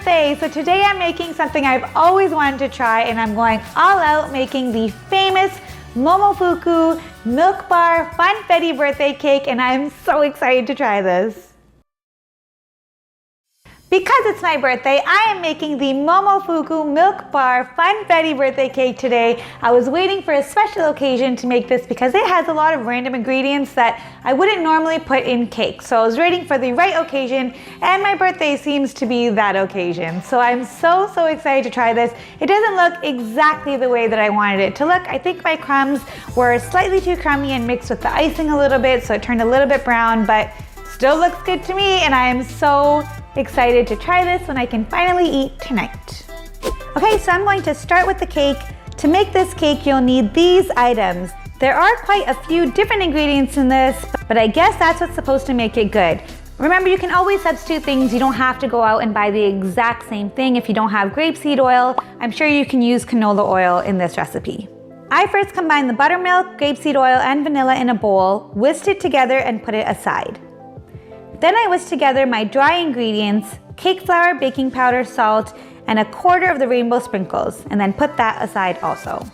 birthday! So today I'm making something I've always wanted to try, and I'm going all out making the famous Momofuku Milk Bar Funfetti birthday cake, and I'm so excited to try this. Because it's my birthday, I am making the Momofuku Milk Bar Funfetti birthday cake today. I was waiting for a special occasion to make this because it has a lot of random ingredients that I wouldn't normally put in cake. So I was waiting for the right occasion, and my birthday seems to be that occasion. So I'm so excited to try this. It doesn't look exactly the way that I wanted it to look. I think my crumbs were slightly too crummy and mixed with the icing a little bit, so it turned a little bit brown, but still looks good to me, and I am so excited to try this when I can finally eat tonight. Okay, so I'm going to start with the cake. To make this cake, you'll need these items. There are quite a few different ingredients in this, but I guess that's what's supposed to make it good. Remember, you can always substitute things. You don't have to go out and buy the exact same thing. If you don't have grapeseed oil, I'm sure you can use canola oil in this recipe. I first combined the buttermilk, grapeseed oil, and vanilla in a bowl, whisked it together, and put it aside. Then I whisked together my dry ingredients, cake flour, baking powder, salt, and a quarter of the rainbow sprinkles, and then put that aside also.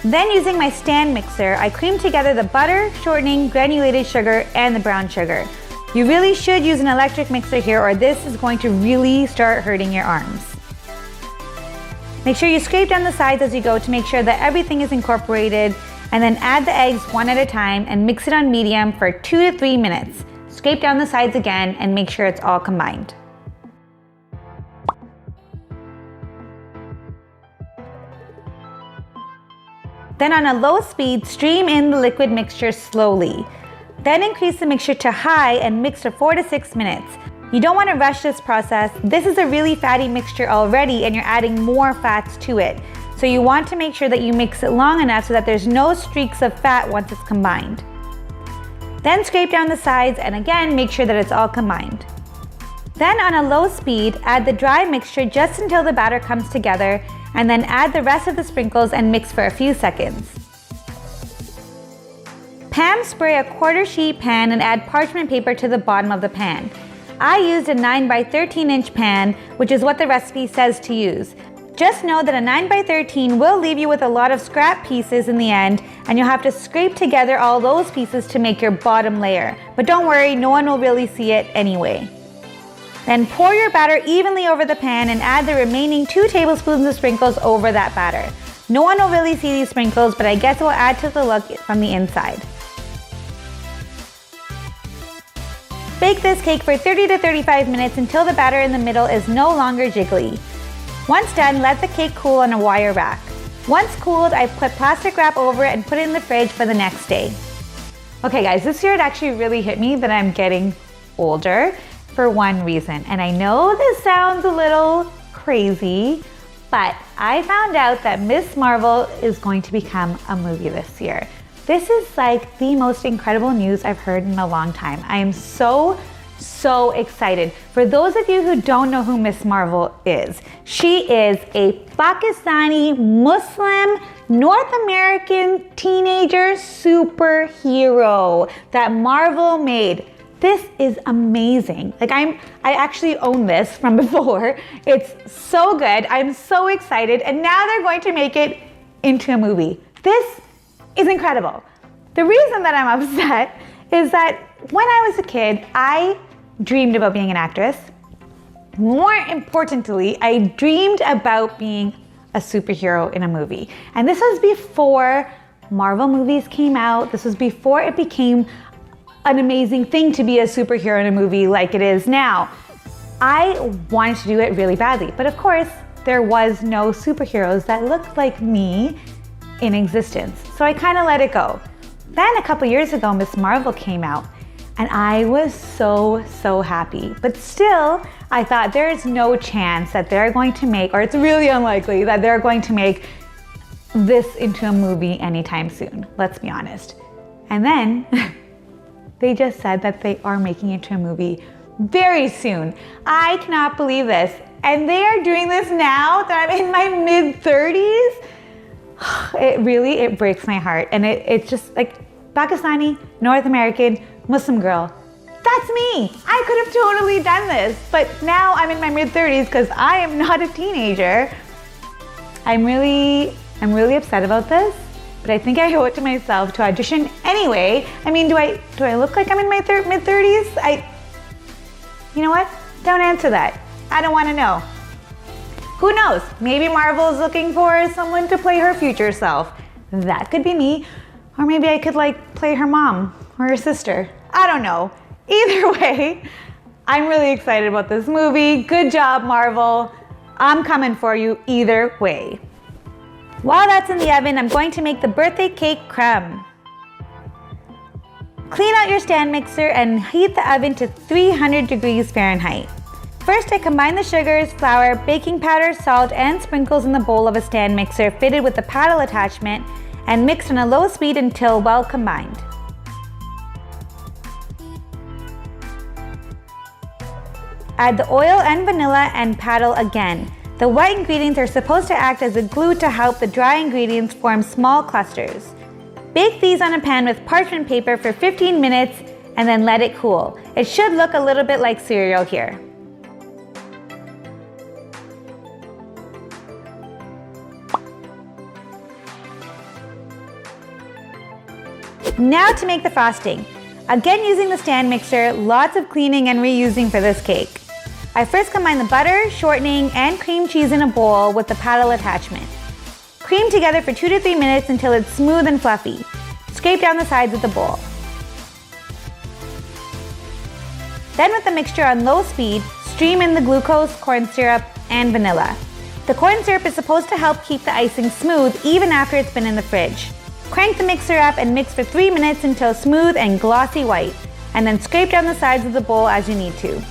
Then using my stand mixer, I creamed together the butter, shortening, granulated sugar, and the brown sugar. You really should use an electric mixer here, or this is going to really start hurting your arms. Make sure you scrape down the sides as you go to make sure that everything is incorporated, and then add the eggs one at a time and mix it on medium for 2 to 3 minutes. Scrape down the sides again and make sure it's all combined. Then on a low speed, stream in the liquid mixture slowly. Then increase the mixture to high and mix for 4 to 6 minutes. You don't want to rush this process. This is a really fatty mixture already, and you're adding more fats to it. So you want to make sure that you mix it long enough so that there's no streaks of fat once it's combined. Then scrape down the sides and again make sure that it's all combined. Then on a low speed, add the dry mixture just until the batter comes together, and then add the rest of the sprinkles and mix for a few seconds. Pan spray a quarter sheet pan and add parchment paper to the bottom of the pan. I used a 9 by 13 inch pan, which is what the recipe says to use. Just know that a 9 by 13 will leave you with a lot of scrap pieces in the end, and you'll have to scrape together all those pieces to make your bottom layer. But don't worry, no one will really see it anyway. Then pour your batter evenly over the pan and add the remaining 2 tablespoons of sprinkles over that batter. No one will really see these sprinkles, but I guess it will add to the look from the inside. Bake this cake for 30 to 35 minutes until the batter in the middle is no longer jiggly. Once done, let the cake cool on a wire rack. Once cooled, I've put plastic wrap over it and put it in the fridge for the next day. Okay guys, this year it actually really hit me that I'm getting older for one reason. And I know this sounds a little crazy, but I found out that Ms. Marvel is going to become a movie this year. This is like the most incredible news I've heard in a long time. I am so excited. For those of you who don't know who Ms. Marvel is, she is a Pakistani Muslim North American teenager superhero that Marvel made. This is amazing. Like I actually own this from before. It's so good. I'm so excited, and now they're going to make it into a movie. This is incredible. The reason that I'm upset is that when I was a kid, I dreamed about being an actress. More importantly, I dreamed about being a superhero in a movie. And this was before Marvel movies came out. This was before it became an amazing thing to be a superhero in a movie like it is now. I wanted to do it really badly, but of course, there was no superheroes that looked like me in existence. So I kind of let it go. Then a couple years ago, Ms. Marvel came out, and I was so happy. But still, I thought there's no chance that they're going to make, or it's really unlikely that they're going to make this into a movie anytime soon. Let's be honest. And then they just said that they are making it into a movie very soon. I cannot believe this. And they are doing this now that I'm in my mid-30s. It breaks my heart. And it's just like Pakistani, North American, Muslim girl. That's me. I could have totally done this, but now I'm in my mid-30s because I am not a teenager. I'm really upset about this, but I think I owe it to myself to audition anyway. I mean, do I look like I'm in my mid-30s? You know what? Don't answer that. I don't want to know. Who knows? Maybe Marvel is looking for someone to play her future self. That could be me. Or maybe I could like play her mom or her sister. I don't know. Either way, I'm really excited about this movie. Good job, Marvel. I'm coming for you either way. While that's in the oven, I'm going to make the birthday cake creme. Clean out your stand mixer and heat the oven to 300 degrees Fahrenheit. First, I combine the sugars, flour, baking powder, salt, and sprinkles in the bowl of a stand mixer fitted with a paddle attachment and mix on a low speed until well combined. Add the oil and vanilla and paddle again. The white ingredients are supposed to act as a glue to help the dry ingredients form small clusters. Bake these on a pan with parchment paper for 15 minutes and then let it cool. It should look a little bit like cereal here. Now to make the frosting. Again using the stand mixer, lots of cleaning and reusing for this cake. I first combine the butter, shortening, and cream cheese in a bowl with the paddle attachment. Cream together for 2 to 3 minutes until it's smooth and fluffy. Scrape down the sides of the bowl. Then with the mixture on low speed, stream in the glucose, corn syrup, and vanilla. The corn syrup is supposed to help keep the icing smooth even after it's been in the fridge. Crank the mixer up and mix for 3 minutes until smooth and glossy white, and then scrape down the sides of the bowl as you need to.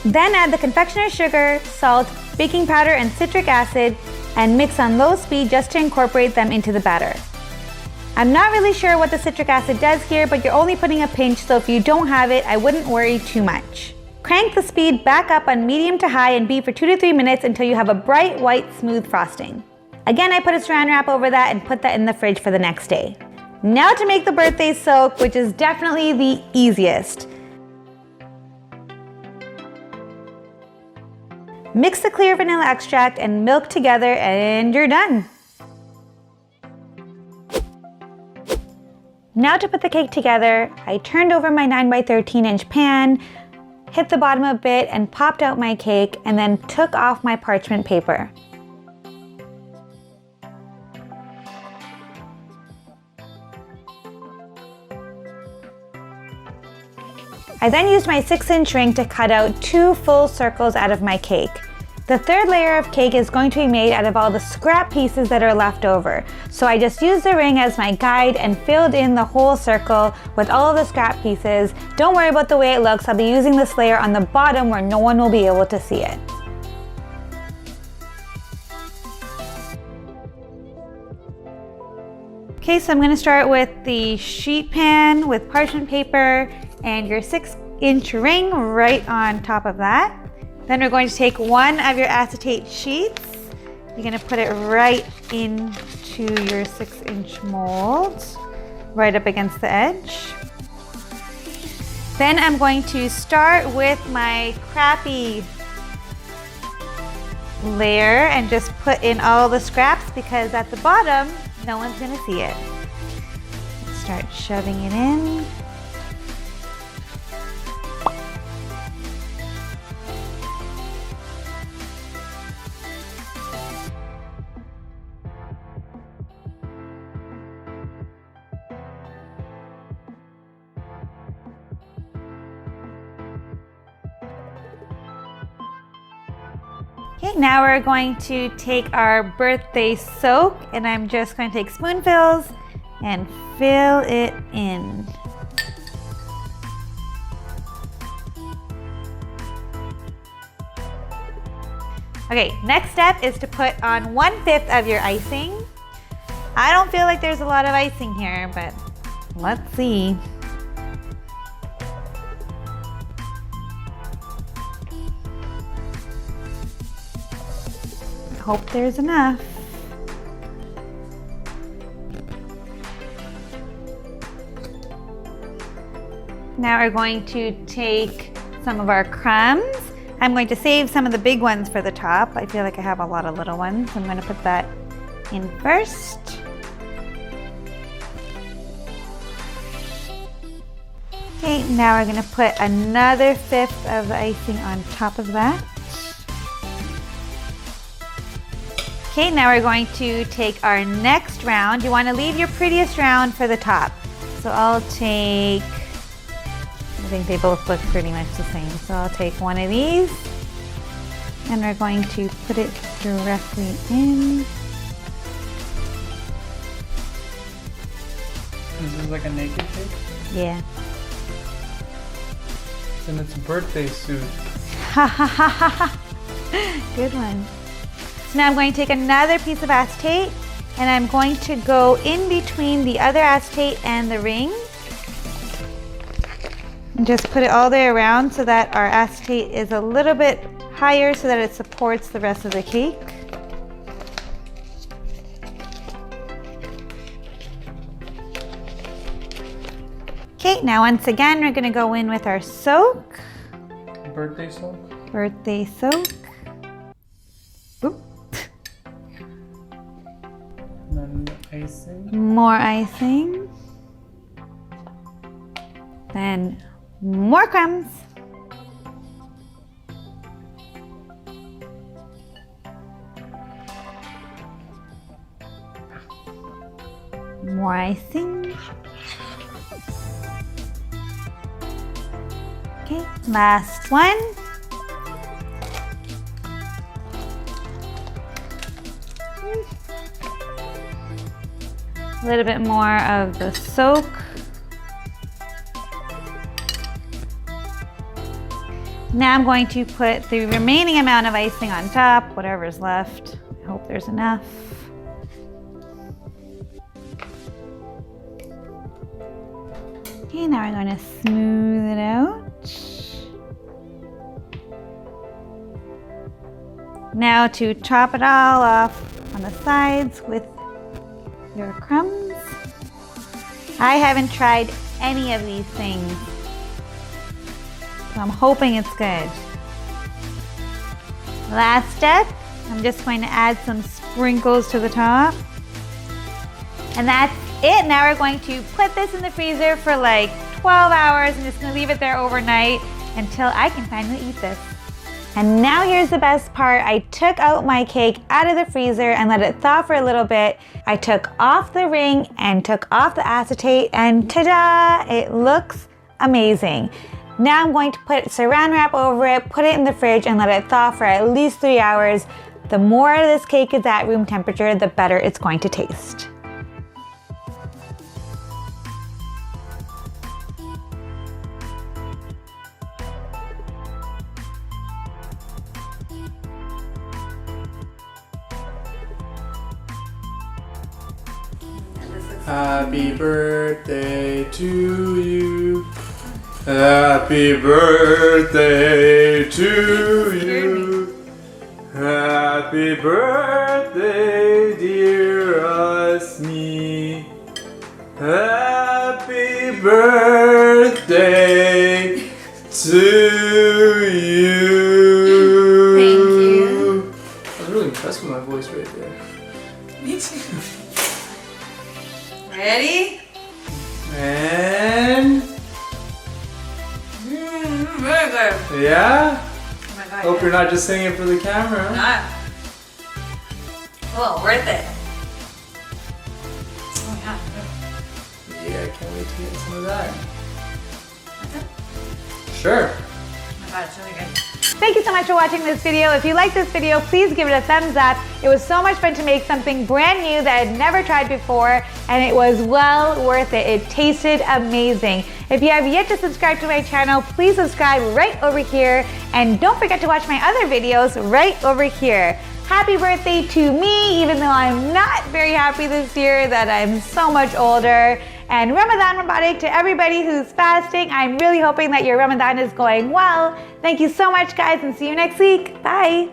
Then add the confectioner's sugar, salt, baking powder, and citric acid, and mix on low speed just to incorporate them into the batter. I'm not really sure what the citric acid does here, but you're only putting a pinch, so if you don't have it, I wouldn't worry too much. Crank the speed back up on medium to high and beat for 2 to 3 minutes until you have a bright, white, smooth frosting. Again, I put a saran wrap over that and put that in the fridge for the next day. Now to make the birthday soak, which is definitely the easiest. Mix the clear vanilla extract and milk together and you're done. Now to put the cake together, I turned over my 9x13 inch pan, hit the bottom a bit and popped out my cake and then took off my parchment paper. I then used my 6-inch ring to cut out 2 full circles out of my cake. The third layer of cake is going to be made out of all the scrap pieces that are left over. So I just used the ring as my guide and filled in the whole circle with all of the scrap pieces. Don't worry about the way it looks. I'll be using this layer on the bottom where no one will be able to see it. Okay, so I'm going to start with the sheet pan with parchment paper and your 6-inch ring right on top of that. Then we're going to take one of your acetate sheets. You're going to put it right into your 6-inch mold, right up against the edge. Then I'm going to start with my crappy layer and just put in all the scraps because at the bottom, no one's going to see it. Start shoving it in. Okay, now we're going to take our birthday soak and I'm just going to take spoonfuls and fill it in. Okay, next step is to put on 1/5 of your icing. I don't feel like there's a lot of icing here, but let's see. Hope there's enough. now we're going to take some of our crumbs. I'm going to save some of the big ones for the top. I feel like I have a lot of little ones. I'm going to put that in first. Okay, now we're going to put another 1/5 of the icing on top of that. Okay, now we're going to take our next round. You want to leave your prettiest round for the top. So I'll take, I think they both look pretty much the same. So I'll take one of these and we're going to put it directly in. This is like a naked cake? Yeah. It's in its birthday suit. Ha ha ha ha ha. Good one. So now I'm going to take another piece of acetate and I'm going to go in between the other acetate and the ring. And just put it all the way around so that our acetate is a little bit higher so that it supports the rest of the cake. Okay, now once again, we're gonna go in with our soak. Birthday soak? Birthday soak. Oop. And then icing. More icing. Then more crumbs. More icing. Okay, last one. A little bit more of the soak. Now I'm going to put the remaining amount of icing on top, whatever's left. I hope there's enough. Okay, now we're going to smooth it out. Now to top it all off on the sides with your crumbs. I haven't tried any of these things, so I'm hoping it's good. Last step, I'm just going to add some sprinkles to the top. And that's it. Now we're going to put this in the freezer for like 12 hours. I'm just gonna leave it there overnight until I can finally eat this. And now here's the best part. I took out my cake out of the freezer and let it thaw for a little bit. I took off the ring and took off the acetate and ta-da, it looks amazing. Now I'm going to put saran wrap over it, put it in the fridge and let it thaw for at least 3 hours. The more this cake is at room temperature, the better it's going to taste. Happy birthday to you. Happy birthday to you. Happy birthday, dear Asmi. Happy birthday to you. Thank you. I was really impressed with my voice right there. Me too. Ready? And Very good. yeah. Oh my god. Hope you're not just saying it for the camera. Not. Well, worth it. Oh yeah. Yeah, I can't wait to get some of that. That's it? Sure. Oh my god, it's really good. Thank you so much for watching this video. If you like this video, please give it a thumbs up. It was so much fun to make something brand new that I'd never tried before, and it was well worth it. It tasted amazing. If you have yet to subscribe to my channel, please subscribe right over here, and don't forget to watch my other videos right over here. Happy birthday to me, even though I'm not very happy this year that I'm so much older. And Ramadan Mubarak to everybody who's fasting. I'm really hoping that your Ramadan is going well. Thank you so much, guys, and see you next week. Bye.